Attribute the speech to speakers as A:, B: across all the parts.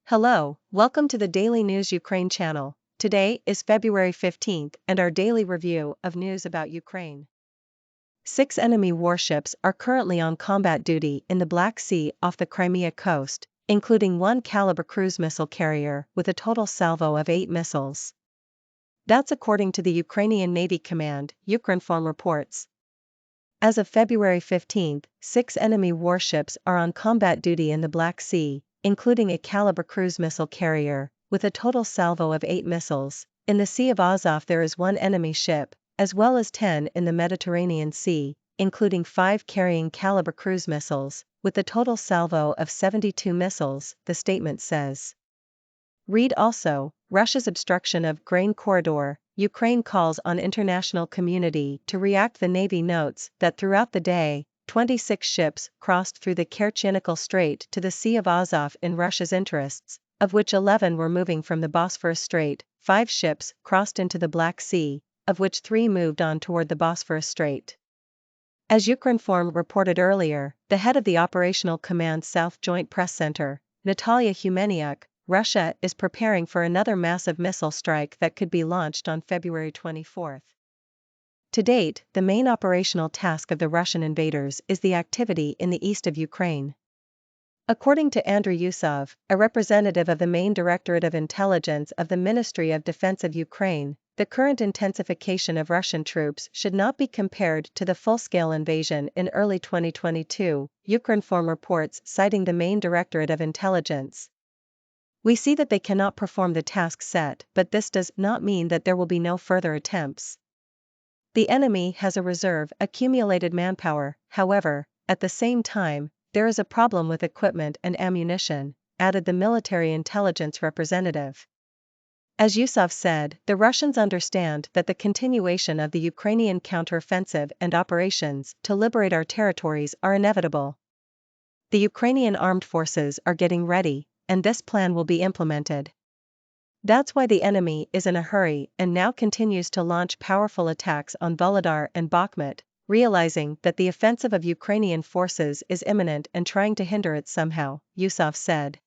A: Hello, welcome to the Daily News Ukraine channel. Today is February 15th and our daily review of news about Ukraine. 6 enemy warships are currently on combat duty in the Black Sea off the Crimea coast, including one Caliber cruise missile carrier with a total salvo of 8 missiles. That's according to the Ukrainian Navy Command, Ukrinform reports. As of February 15th, 6 enemy warships are on combat duty in the Black Sea, including a Caliber cruise missile carrier, with a total salvo of 8 missiles. In the Sea of Azov there is 1 enemy ship, as well as 10 in the Mediterranean Sea, including 5 carrying Caliber cruise missiles, with a total salvo of 72 missiles, the statement says. Read also, Russia's obstruction of grain corridor. Ukraine calls on international community to react. The Navy notes that throughout the day, 26 ships crossed through the Kherson Strait to the Sea of Azov in Russia's interests, of which 11 were moving from the Bosphorus Strait. 5 ships crossed into the Black Sea, of which 3 moved on toward the Bosphorus Strait. As Ukrinform reported earlier, the head of the Operational Command South Joint Press Center, Natalia Humeniuk, Russia is preparing for another massive missile strike that could be launched on February 24. To date, the main operational task of the Russian invaders is the activity in the east of Ukraine. According to Andriy Yusov, a representative of the main Directorate of Intelligence of the Ministry of Defense of Ukraine, the current intensification of Russian troops should not be compared to the full-scale invasion in early 2022, Ukrinform reports, citing the main Directorate of Intelligence. We see that they cannot perform the task set, but this does not mean that there will be no further attempts. The enemy has a reserve accumulated manpower, however, at the same time, there is a problem with equipment and ammunition, added the military intelligence representative. As Yusov said, the Russians understand that the continuation of the Ukrainian counteroffensive and operations to liberate our territories are inevitable. The Ukrainian armed forces are getting ready, and this plan will be implemented. That's why the enemy is in a hurry and now continues to launch powerful attacks on Volodar and Bakhmut, realizing that the offensive of Ukrainian forces is imminent and trying to hinder it somehow, Yusov said.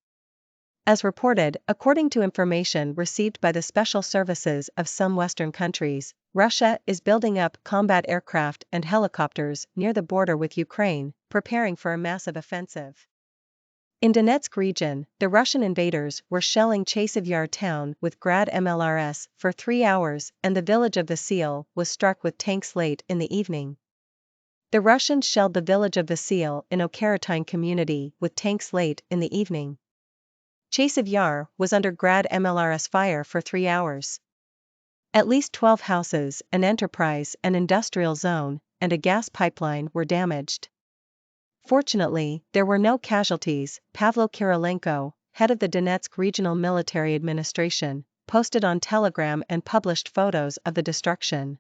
A: As reported, according to information received by the special services of some Western countries, Russia is building up combat aircraft and helicopters near the border with Ukraine, preparing for a massive offensive. In Donetsk region, the Russian invaders were shelling Chasiv Yar town with Grad MLRS for 3 hours, and the village of Vesele was struck with tanks late in the evening. The Russians shelled the village of Vesele in Kherson community with tanks late in the evening. Chasiv Yar was under Grad MLRS fire for 3 hours. At least 12 houses, an enterprise, an industrial zone, and a gas pipeline were damaged. Fortunately, there were no casualties. Pavlo Kirilenko, head of the Donetsk Regional Military Administration, posted on Telegram and published photos of the destruction.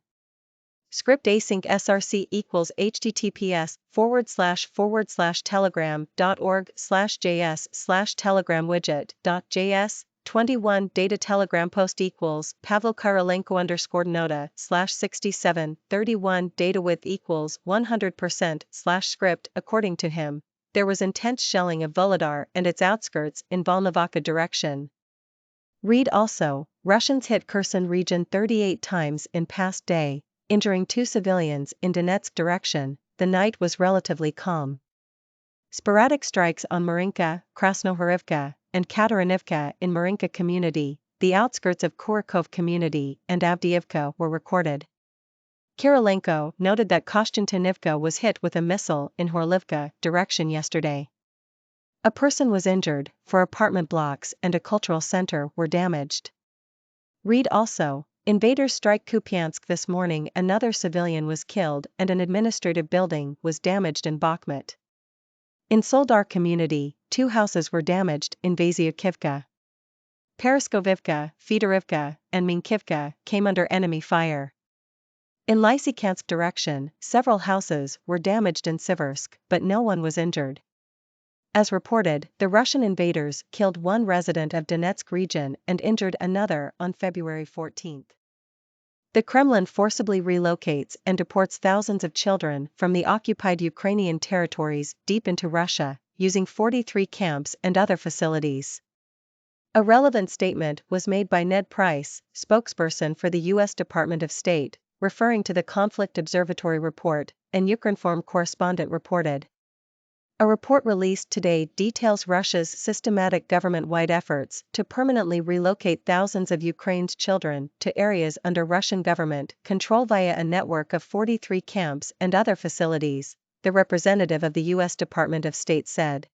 A: Script async src equals https://telegram.org/js/telegram widget.js 21 data telegram post equals Pavlo Kirilenko _nota/67 31 data width equals 100%/script. According to him, there was intense shelling of Volodar and its outskirts in Volnovakha direction. Read also, Russians hit Kherson region 38 times in past day, injuring 2 civilians in Donetsk direction. The night was relatively calm. Sporadic strikes on Marinka, Krasnohorivka, and Katarinivka in Marinka community, the outskirts of Kurikov community, and Avdiivka were recorded. Kirilenko noted that Kostantinivka was hit with a missile in Horlivka direction yesterday. A person was injured, 4 apartment blocks and a cultural center were damaged. Read also, invaders strike Kupyansk this morning. Another civilian was killed and an administrative building was damaged in Bakhmut. In Soldar community, 2 houses were damaged in Vasyukivka. Pereskovivka, Fedorivka, and Minkivka came under enemy fire. In Lysychansk direction, several houses were damaged in Siversk, but no one was injured. As reported, the Russian invaders killed 1 resident of Donetsk region and injured another on February 14. The Kremlin forcibly relocates and deports thousands of children from the occupied Ukrainian territories deep into Russia, using 43 camps and other facilities. A relevant statement was made by Ned Price, spokesperson for the U.S. Department of State, referring to the Conflict Observatory report, and Ukrinform correspondent reported. A report released today details Russia's systematic government-wide efforts to permanently relocate thousands of Ukraine's children to areas under Russian government control via a network of 43 camps and other facilities, the representative of the U.S. Department of State said.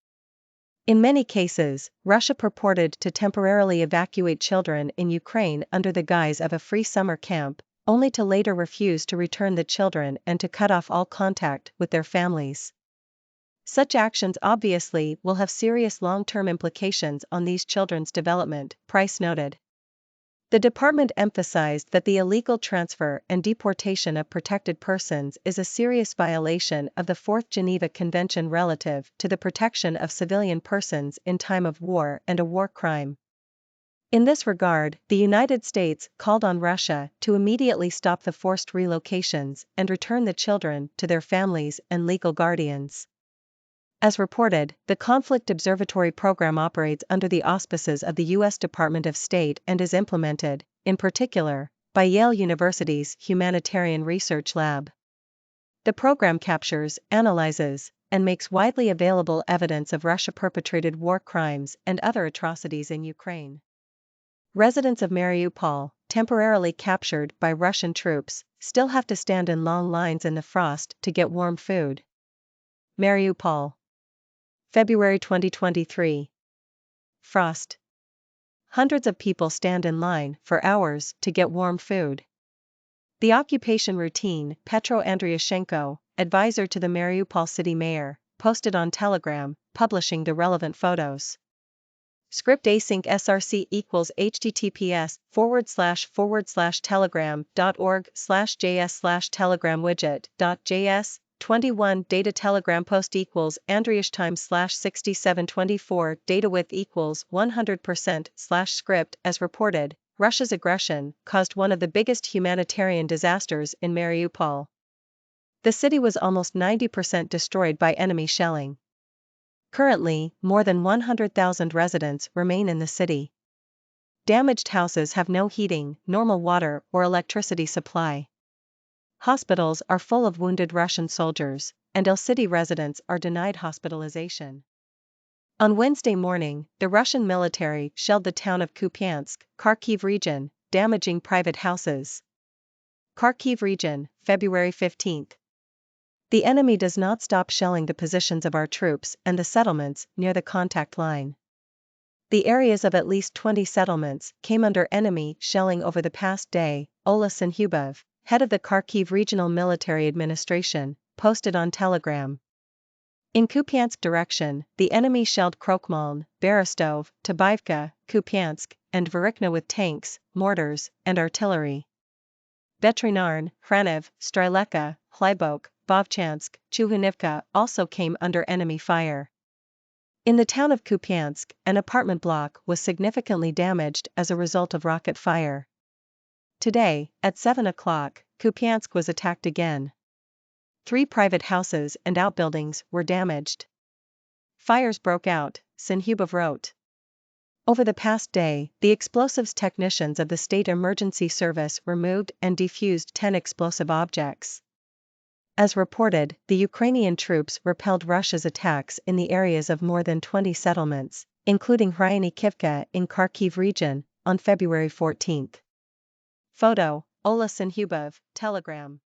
A: In many cases, Russia purported to temporarily evacuate children in Ukraine under the guise of a free summer camp, only to later refuse to return the children and to cut off all contact with their families. Such actions obviously will have serious long-term implications on these children's development, Price noted. The department emphasized that the illegal transfer and deportation of protected persons is a serious violation of the Fourth Geneva Convention relative to the protection of civilian persons in time of war and a war crime. In this regard, the United States called on Russia to immediately stop the forced relocations and return the children to their families and legal guardians. As reported, the Conflict Observatory program operates under the auspices of the U.S. Department of State and is implemented, in particular, by Yale University's Humanitarian Research Lab. The program captures, analyzes, and makes widely available evidence of Russia-perpetrated war crimes and other atrocities in Ukraine. Residents of Mariupol, temporarily captured by Russian troops, still have to stand in long lines in the frost to get warm food. Mariupol, February 2023. Frost. Hundreds of people stand in line for hours to get warm food. The occupation routine, Petro Andriushenko, advisor to the Mariupol city mayor, posted on Telegram, publishing the relevant photos. Script async src equals https://telegram.org/js/telegram widget.js 21 data telegram post equals Andriush time /6724 data width equals 100% script. As reported, Russia's aggression caused one of the biggest humanitarian disasters in Mariupol. The city was almost 90% destroyed by enemy shelling. Currently, more than 100,000 residents remain in the city. Damaged houses have no heating, normal water, or electricity supply. Hospitals are full of wounded Russian soldiers, and city residents are denied hospitalization. On Wednesday morning, the Russian military shelled the town of Kupyansk, Kharkiv region, damaging private houses. Kharkiv region, February 15. The enemy does not stop shelling the positions of our troops and the settlements near the contact line. The areas of at least 20 settlements came under enemy shelling over the past day, Ola Synhubov, head of the Kharkiv Regional Military Administration, posted on Telegram. In Kupyansk direction, the enemy shelled Krokmaln, Berestov, Tabaivka, Kupyansk, and Verikna with tanks, mortars, and artillery. Vetrinarn, Hranov, Streleka, Hlybok, Vovchansk, Chuhunivka also came under enemy fire. In the town of Kupyansk, an apartment block was significantly damaged as a result of rocket fire. Today, at 7 o'clock, Kupyansk was attacked again. 3 private houses and outbuildings were damaged. Fires broke out, Synhubov wrote. Over the past day, the explosives technicians of the State Emergency Service removed and defused 10 explosive objects. As reported, the Ukrainian troops repelled Russia's attacks in the areas of more than 20 settlements, including Hryanikivka in Kharkiv region, on February 14. Photo, Ola Synhubov, Telegram.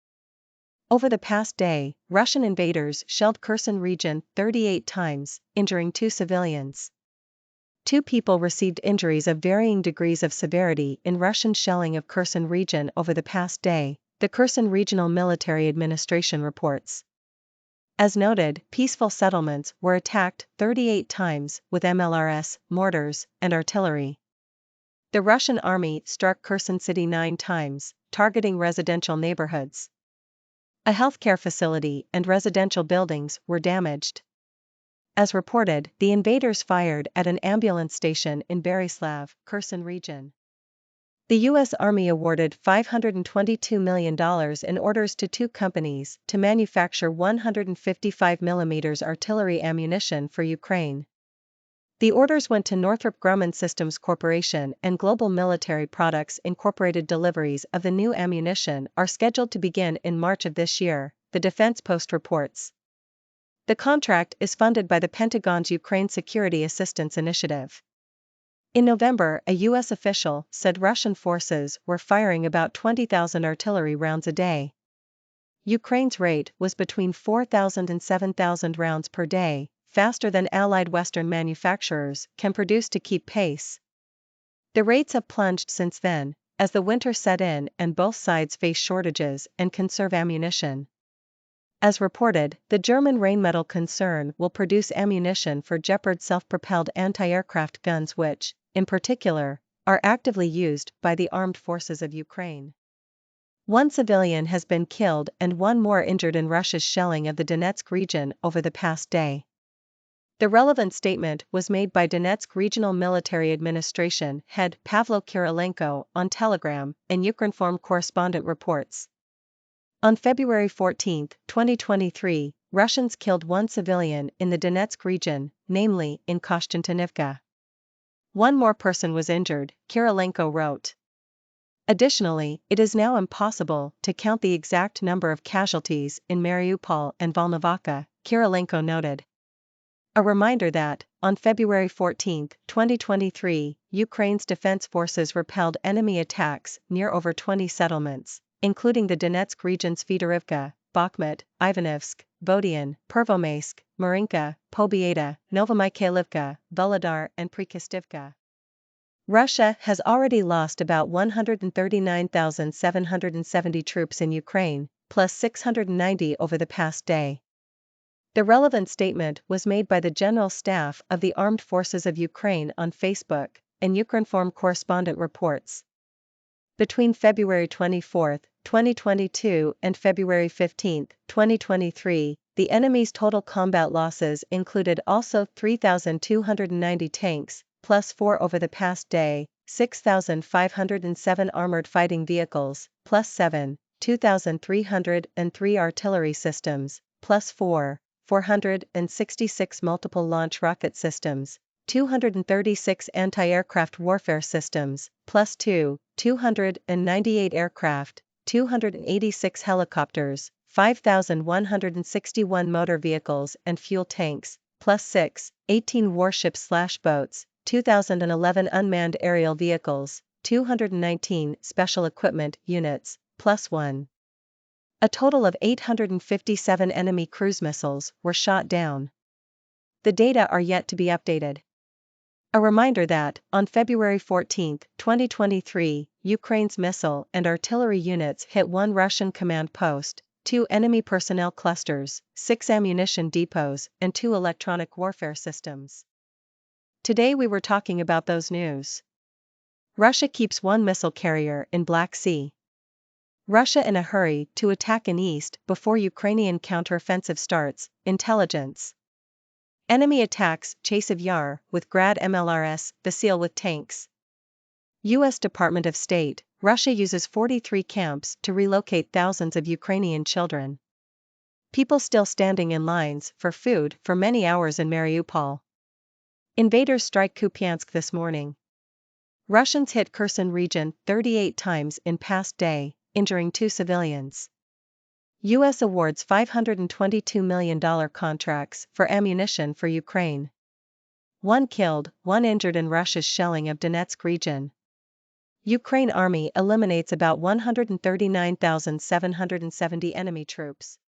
A: Over the past day, Russian invaders shelled Kherson region 38 times, injuring 2 civilians. 2 people received injuries of varying degrees of severity in Russian shelling of Kherson region over the past day, the Kherson Regional Military Administration reports. As noted, peaceful settlements were attacked 38 times with MLRS, mortars, and artillery. The Russian army struck Kherson city 9 times, targeting residential neighborhoods. A healthcare facility and residential buildings were damaged. As reported, the invaders fired at an ambulance station in Vesele, Kherson region. The U.S. Army awarded $522 million in orders to 2 companies to manufacture 155mm artillery ammunition for Ukraine. The orders went to Northrop Grumman Systems Corporation and Global Military Products Incorporated. Deliveries of the new ammunition are scheduled to begin in March of this year, the Defense Post reports. The contract is funded by the Pentagon's Ukraine Security Assistance Initiative. In November, a U.S. official said Russian forces were firing about 20,000 artillery rounds a day. Ukraine's rate was between 4,000 and 7,000 rounds per day, faster than Allied Western manufacturers can produce to keep pace. The rates have plunged since then, as the winter set in and both sides face shortages and conserve ammunition. As reported, the German Rheinmetall concern will produce ammunition for Gepard self-propelled anti-aircraft guns which, in particular, are actively used by the armed forces of Ukraine. One civilian has been killed and one more injured in Russia's shelling of the Donetsk region over the past day. The relevant statement was made by Donetsk Regional Military Administration head Pavlo Kirilenko on Telegram, and Ukrinform correspondent reports. On February 14, 2023, Russians killed one civilian in the Donetsk region, namely in Koshchentinivka. One more person was injured, Kirilenko wrote. Additionally, it is now impossible to count the exact number of casualties in Mariupol and Volnovakha, Kirilenko noted. A reminder that, on February 14, 2023, Ukraine's defense forces repelled enemy attacks near over 20 settlements, including the Donetsk region's Fedorivka, Bakhmut, Ivanivsk, Vodian, Pervomaisk, Marinka, Pobieda, Novomykhailivka, Volodar and Prikostivka. Russia has already lost about 139,770 troops in Ukraine, plus 690 over the past day. The relevant statement was made by the General Staff of the Armed Forces of Ukraine on Facebook, and Ukrinform correspondent reports. Between February 24, 2022 and February 15, 2023, the enemy's total combat losses included also 3,290 tanks, plus 4 over the past day, 6,507 armored fighting vehicles, plus 7, 2,303 artillery systems, plus 4, 466 multiple launch rocket systems, 236 anti-aircraft warfare systems, plus 2, 298 aircraft, 286 helicopters, 5,161 motor vehicles and fuel tanks, plus 6, 18 warships/boats, 2,011 unmanned aerial vehicles, 219 special equipment units, plus 1. A total of 857 enemy cruise missiles were shot down. The data are yet to be updated. A reminder that, on February 14, 2023, Ukraine's missile and artillery units hit one Russian command post, 2 enemy personnel clusters, 6 ammunition depots, and 2 electronic warfare systems. Today we were talking about those news. Russia keeps one missile carrier in Black Sea. Russia in a hurry to attack in east before Ukrainian counteroffensive starts, intelligence. Enemy attacks Chasiv Yar with Grad MLRS, Vesele with tanks. U.S. Department of State, Russia uses 43 camps to relocate thousands of Ukrainian children. People still standing in lines for food for many hours in Mariupol. Invaders strike Kupyansk this morning. Russians hit Kherson region 38 times in past day, injuring 2 civilians. U.S. awards $522 million contracts for ammunition for Ukraine. 1 killed, 1 injured in Russia's shelling of Donetsk region. Ukraine army eliminates about 139,770 enemy troops.